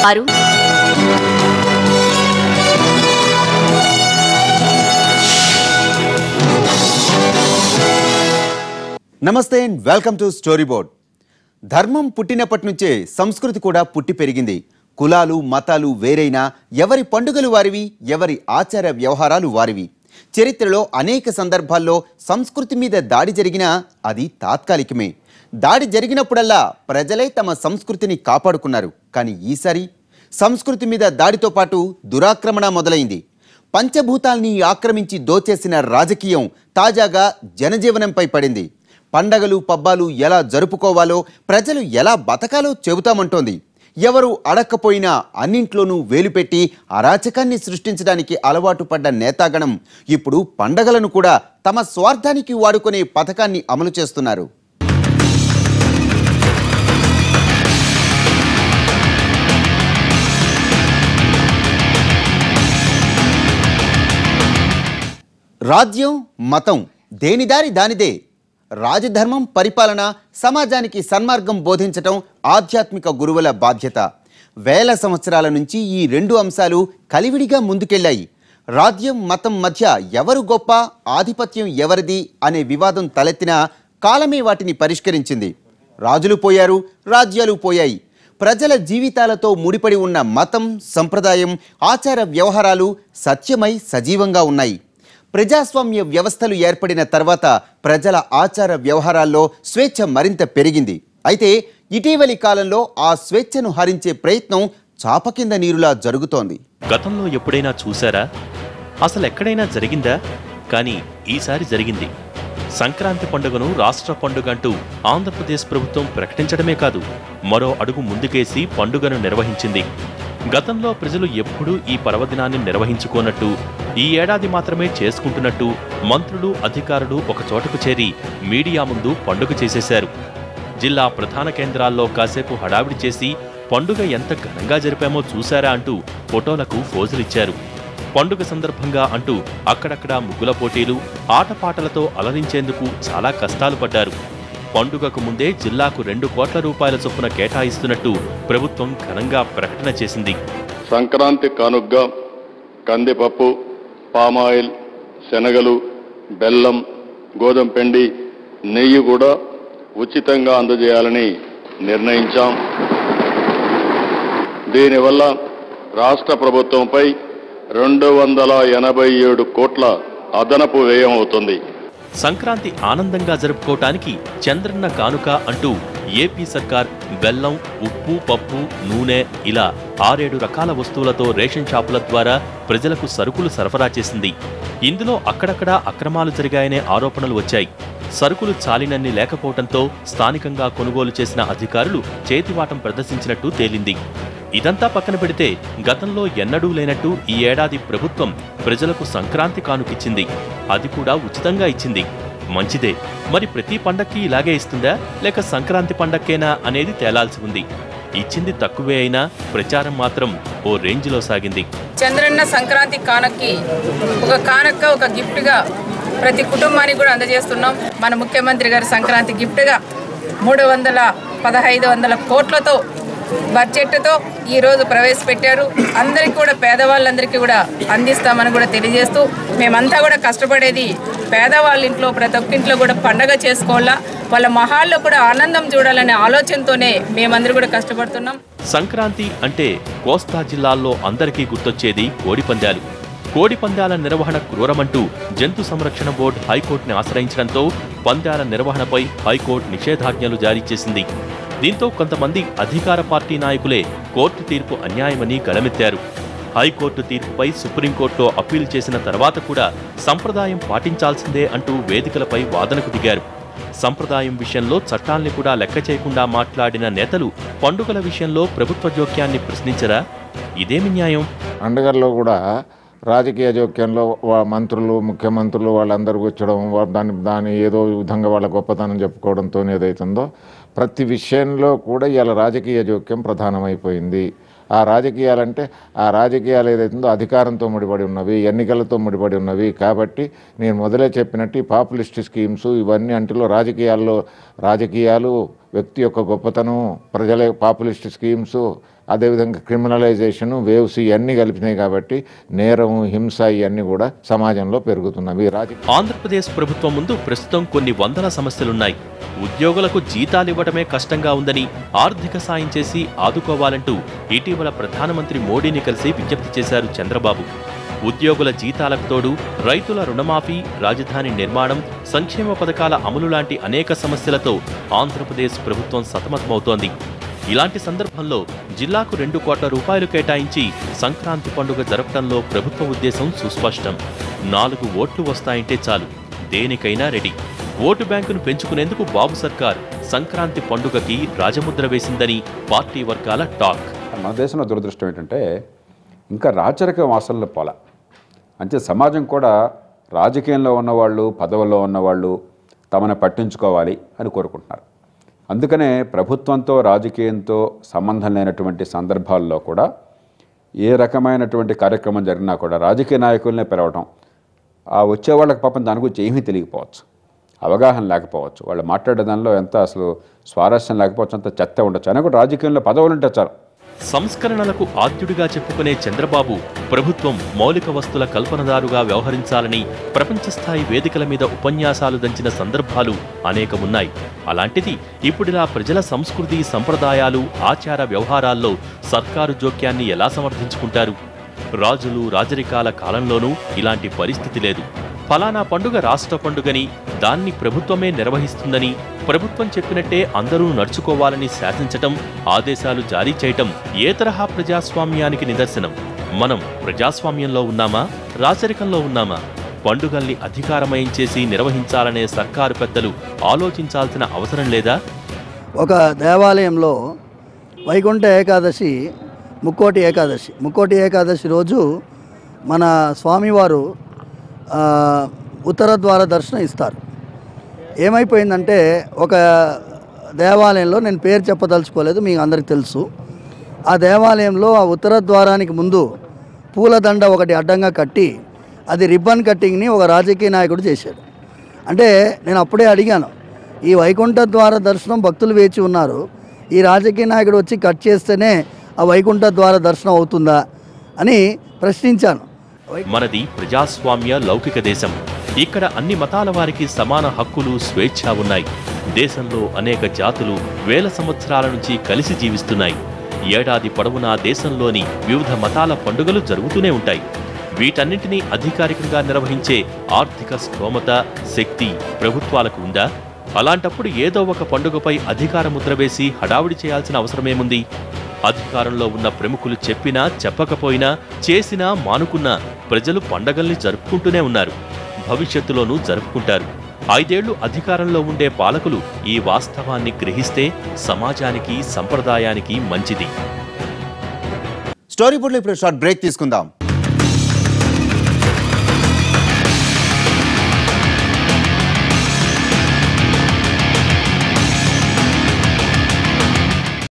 వారు నమస్తే and welcome to story board. ధర్మం పుట్టినప్పటి నుంచే సంస్కృతి కూడా పుట్టి పెరిగింది. కులాలు మతాలు వేరైనా ఎవరి పండుగలు వారివి, ఎవరి ఆచార వ్యవహారాలు వారివి. చరిత్రలో అనేక సందర్భాల్లో సంస్కృతి మీద దాడి జరిగినా అది తాత్కాలికమే. దాడి జరిగినప్పుడల్లా ప్రజలే తమ సంస్కృతిని కాపాడుకున్నారు. కానీ ఈసారి సంస్కృతి మీద దాడితో పాటు దురాక్రమణ మొదలైంది. పంచభూతాల్ని ఆక్రమించి దోచేసిన రాజకీయం తాజాగా జనజీవనంపై పడింది. పండగలు పబ్బాలు ఎలా జరుపుకోవాలో, ప్రజలు ఎలా బతకాలో చెబుతామంటోంది. ఎవరు అడక్కపోయినా అన్నింట్లోనూ వేలుపెట్టి అరాచకాన్ని సృష్టించడానికి అలవాటు పడ్డ నేతాగణం ఇప్పుడు పండగలను కూడా తమ స్వార్థానికి వాడుకునే పథకాన్ని అమలు చేస్తున్నారు. రాజ్యం మతం దేనిదారి దానిదే. రాజధర్మం పరిపాలన, సమాజానికి సన్మార్గం బోధించటం ఆధ్యాత్మిక గురువుల బాధ్యత. వేల సంవత్సరాల నుంచి ఈ రెండు అంశాలు కలివిడిగా ముందుకెళ్లాయి. రాజ్యం మతం మధ్య ఎవరు గొప్ప, ఆధిపత్యం ఎవరిది అనే వివాదం తలెత్తినా కాలమే వాటిని పరిష్కరించింది. రాజులు పోయారు, రాజ్యాలు పోయాయి. ప్రజల జీవితాలతో ముడిపడి ఉన్న మతం, సంప్రదాయం, ఆచార వ్యవహారాలు సత్యమై సజీవంగా ఉన్నాయి. ప్రజాస్వామ్య వ్యవస్థలు ఏర్పడిన తర్వాత ప్రజల ఆచార వ్యవహారాల్లో స్వేచ్ఛ మరింత పెరిగింది. అయితే ఇటీవలి కాలంలో ఆ స్వేచ్ఛను హరించే ప్రయత్నం చాప కింద నీరులా జరుగుతోంది. గతంలో ఎప్పుడైనా చూసారా? అసలు ఎక్కడైనా జరిగిందా? కానీ ఈసారి జరిగింది. సంక్రాంతి పండుగను రాష్ట్ర పండుగ అంటూ ఆంధ్రప్రదేశ్ ప్రభుత్వం ప్రకటించడమే కాదు, మరో అడుగు ముందుకేసి పండుగను నిర్వహించింది. గతంలో ప్రజలు ఎప్పుడూ ఈ పర్వదినాన్ని నిర్వహించుకోనట్టు, ఈ ఏడాది మాత్రమే చేసుకుంటున్నట్టు మంత్రులు, అధికారులు ఒక చోటకు చేరి మీడియా ముందు పండుగ చేసేశారు. జిల్లా ప్రధాన కేంద్రాల్లో కాసేపు హడావిడి చేసి పండుగ ఎంత ఘనంగా జరిపామో చూశారా అంటూ ఫోటోలకు ఫోజులిచ్చారు. పండుగ సందర్భంగా అంటూ అక్కడక్కడా ముగ్గుల పోటీలు, ఆటపాటలతో అలరించేందుకు చాలా కష్టాలు పడ్డారు. పండుగకు ముందే జిల్లాకు 2 కోట్ల రూపాయల చొప్పున కేటాయిస్తున్నట్టు ప్రభుత్వం ఘనంగా ప్రకటన చేసింది. సంక్రాంతి కానుగ్గా కందిపప్పు, పామాయిల్, శనగలు, బెల్లం, గోధుమ పిండి, నెయ్యి కూడా ఉచితంగా అందజేయాలని నిర్ణయించాం. దీనివల్ల రాష్ట్ర ప్రభుత్వంపై 287 కోట్ల అదనపు వ్యయం అవుతుంది. సంక్రాంతి ఆనందంగా జరుపుకోవటానికి చంద్రన్న కానుక అంటూ ఏపీ సర్కార్ బెల్లం, ఉప్పు, పప్పు, నూనె ఇలా 6-7 రకాల వస్తువులతో రేషన్ షాపుల ద్వారా ప్రజలకు సరుకులు సరఫరా చేసింది. ఇందులో అక్కడక్కడా అక్రమాలు జరిగాయనే ఆరోపణలు వచ్చాయి. సరుకులు చాలినన్ని లేకపోవడంతో స్థానికంగా కొనుగోలు చేసిన అధికారులు చేతివాటం ప్రదర్శించినట్టు తేలింది. ఇదంతా పక్కన పెడితే గతంలో ఎన్నడూ లేనట్టు ఈ ఏడాది ప్రభుత్వం ప్రజలకు సంక్రాంతి కానుకిచ్చింది. అది కూడా ఉచితంగా ఇచ్చింది. మంచిదే. మరి ప్రతి పండక్కి ఇలాగే ఇస్తుందా, లేక సంక్రాంతి పండక్కేనా అనేది తేలాల్సి ఉంది. ఇచ్చింది తక్కువే అయినా ప్రచారం మాత్రం ఓ రేంజ్లో సాగింది. చంద్రన్న సంక్రాంతి కానుకకి ఒక గిఫ్ట్గా ప్రతి కుటుంబానికి కూడా అందజేస్తున్నాం. మన ముఖ్యమంత్రి గారు సంక్రాంతి గిఫ్ట్గా 315 కోట్లతో బడ్జెట్తో ఈరోజు ప్రవేశపెట్టారు. అందరికీ కూడా, పేదవాళ్ళందరికీ కూడా అందిస్తామని కూడా తెలియజేస్తూ, మేమంతా కూడా కష్టపడేది పేదవాళ్ళ ఇంట్లో, ప్రతి ఒక్కింట్లో కూడా పండగ చేసుకోవాలా, వాళ్ళ మహాల్లో కూడా ఆనందం చూడాలనే ఆలోచనతోనే మేమందరూ కూడా కష్టపడుతున్నాం. సంక్రాంతి అంటే కోస్తా జిల్లాల్లో అందరికీ గుర్తొచ్చేది కోడిపందాలు. కోడిపందాల నిర్వహణ క్రూరమంటూ జంతు సంరక్షణ బోర్డు హైకోర్టుని ఆశ్రయించడంతో పందాల నిర్వహణపై హైకోర్టు నిషేధాజ్ఞలు జారీ చేసింది. దీంతో కొంతమంది అధికార పార్టీ నాయకులే కోర్టు తీర్పు అన్యాయమని గళమెత్తారు. హైకోర్టు తీర్పుపై సుప్రీంకోర్టులో అప్పీల్ చేసిన తర్వాత కూడా సంప్రదాయం పాటించాల్సిందే అంటూ వేదికలపై వాదనకు దిగారు. సంప్రదాయం విషయంలో చట్టాల్ని కూడా లెక్క చేయకుండా మాట్లాడిన నేతలు పండుగల విషయంలో ప్రభుత్వ జోక్యాన్ని ప్రశ్నించరా? ఇదేమి న్యాయం? పండుగల్లో కూడా రాజకీయ జోక్యంలో మంత్రులు, ముఖ్యమంత్రులు వాళ్ళందరూ కూర్చోవడం, దాని ఏదో విధంగా వాళ్ళ గొప్పతనం చెప్పుకోవడంతో ఏదైతుందో ప్రతి విషయంలో కూడా ఇలా రాజకీయ జోక్యం ప్రధానమైపోయింది. ఆ రాజకీయాలు ఏదైతుందో అధికారంతో ముడిపడి ఉన్నవి, ఎన్నికలతో ముడిపడి ఉన్నవి. కాబట్టి నేను మొదలే చెప్పినట్టు ఈ పాపులిస్ట్ స్కీమ్స్ ఇవన్నీ అంటిలో రాజకీయాలు వ్యక్తి యొక్క గొప్పతనం, ప్రజల పాపులిస్ట్ స్కీమ్స్, అదేవిధంగా క్రిమినలైజేషను, వేవ్స్ ఇవన్నీ కలిపినాయి కాబట్టి నేరం, హింస ఇవన్నీ కూడా సమాజంలో పెరుగుతున్నవి. ఆంధ్రప్రదేశ్ ప్రభుత్వం ముందు ప్రస్తుతం కొన్ని వందల సమస్యలున్నాయి. ఉద్యోగులకు జీతాలు ఇవ్వడమే కష్టంగా ఉందని, ఆర్థిక సాయం చేసి ఆదుకోవాలంటూ ఇటీవల ప్రధానమంత్రి మోడీని కలిసి విజ్ఞప్తి చేశారు చంద్రబాబు. ఉద్యోగుల జీతాలకు తోడు రైతుల రుణమాఫీ, రాజధాని నిర్మాణం, సంక్షేమ పథకాల అమలు లాంటి అనేక సమస్యలతో ఆంధ్రప్రదేశ్ ప్రభుత్వం సతమతమవుతోంది. ఇలాంటి సందర్భంలో జిల్లాకు 2 కోట్ల రూపాయలు కేటాయించి సంక్రాంతి పండుగ జరపడంలో ప్రభుత్వ ఉద్దేశం సుస్పష్టం. 4 ఓట్లు వస్తాయంటే చాలు, దేనికైనా రెడీ. ఓటు బ్యాంకును పెంచుకునేందుకు బాబు సర్కార్ సంక్రాంతి పండుగకి రాజముద్ర వేసిందని పార్టీ వర్గాల టాక్. మన దేశంలో దురదృష్టం ఏంటంటే ఇంకా రాచరిక వాసనలు పోల. అంటే సమాజం కూడా రాజకీయంలో ఉన్నవాళ్ళు, పదవుల్లో ఉన్నవాళ్ళు తమను పట్టించుకోవాలి అని కోరుకుంటున్నారు. అందుకనే ప్రభుత్వంతో, రాజకీయంతో సంబంధం లేనటువంటి సందర్భాల్లో కూడా ఏ రకమైనటువంటి కార్యక్రమం జరిగినా కూడా రాజకీయ నాయకులనే పిలవటం, ఆ వచ్చేవాళ్ళకి పాపం దాని గురించి ఏమీ తెలియకపోవచ్చు, అవగాహన లేకపోవచ్చు, వాళ్ళు మాట్లాడే దానిలో ఎంత అసలు స్వారస్యం లేకపోవచ్చు, అంత చెత్త ఉండొచ్చు. అయినా కూడా రాజకీయంలో పదవులు ఉంటే చాలు. సంస్కరణలకు ఆద్యుడిగా చెప్పుకునే చంద్రబాబు ప్రభుత్వం మౌలిక వస్తుల కల్పనదారుగా వ్యవహరించాలని ప్రపంచ స్థాయి వేదికల మీద ఉపన్యాసాలు దంచిన సందర్భాలు అనేకమున్నాయి. అలాంటిది ఇప్పుడిలా ప్రజల సంస్కృతి, సంప్రదాయాలు, ఆచార వ్యవహారాల్లో సర్కారు జోక్యాన్ని ఎలా సమర్థించుకుంటారు? రాజులు, రాజరికాల కాలంలోనూ ఇలాంటి పరిస్థితి లేదు. ఫలానా పండుగ రాష్ట్ర పండుగని, దాన్ని ప్రభుత్వమే నిర్వహిస్తుందని, ప్రభుత్వం చెప్పినట్టే అందరూ నడుచుకోవాలని శాసించటం, ఆదేశాలు జారీ చేయటం ఏ తరహా ప్రజాస్వామ్యానికి నిదర్శనం? మనం ప్రజాస్వామ్యంలో ఉన్నామా, రాచరికంలో ఉన్నామా? పండుగల్ని అధికారమయం చేసి నిర్వహించాలనే సర్కారు పెద్దలు ఆలోచించాల్సిన అవసరం లేదా? ఒక దేవాలయంలో వైకుంఠ ఏకాదశి, ముక్కోటి ఏకాదశి రోజు మన స్వామివారు ఉత్తర ద్వార దర్శనం ఇస్తారు. ఏమైపోయిందంటే ఒక దేవాలయంలో, నేను పేరు చెప్పదలుచుకోలేదు, మీకు అందరికీ తెలుసు, ఆ దేవాలయంలో ఆ ఉత్తర ద్వారానికి ముందు పూలదండ ఒకటి అడ్డంగా కట్టి అది రిబ్బన్ కట్టింగ్ని ఒక రాజకీయ నాయకుడు చేశాడు. అంటే నేను అప్పుడే అడిగాను, ఈ వైకుంఠ ద్వార దర్శనం భక్తులు వేచి ఉన్నారు, ఈ రాజకీయ నాయకుడు వచ్చి కట్ చేస్తేనే ఆ వైకుంఠ ద్వార దర్శనం అవుతుందా అని ప్రశ్నించాను. మనది ప్రజాస్వామ్య లౌకిక దేశం. ఇక్కడ అన్ని మతాల వారికి సమాన హక్కులు, స్వేచ్ఛ ఉన్నాయి. దేశంలో అనేక జాతులు వేల సంవత్సరాల నుంచి కలిసి జీవిస్తున్నాయి. ఏడాది పొడవునా దేశంలోని వివిధ మతాల పండుగలు జరుగుతూనే ఉంటాయి. వీటన్నింటినీ అధికారికంగా నిర్వహించే ఆర్థిక స్తోమత, శక్తి ప్రభుత్వాలకు ఉందా? అలాంటప్పుడు ఏదో ఒక పండుగపై అధికార ముద్ర వేసి హడావుడి చేయాల్సిన అవసరమేముంది? అధికారంలో ఉన్న ప్రముఖులు చెప్పినా చెప్పకపోయినా, చేసినా మానుకున్నా ప్రజలు పండగల్ని జరుపుకుంటూనే ఉన్నారు, భవిష్యత్తులోనూ జరుపుకుంటారు. 5 ఏళ్లు అధికారంలో ఉండే పాలకులు ఈ వాస్తవాన్ని గ్రహిస్తే సమాజానికి, సంప్రదాయానికి మంచిది. స్టోరీ బోర్డులో ఇప్పుడు షార్ట్ బ్రేక్ తీసుకుందాం.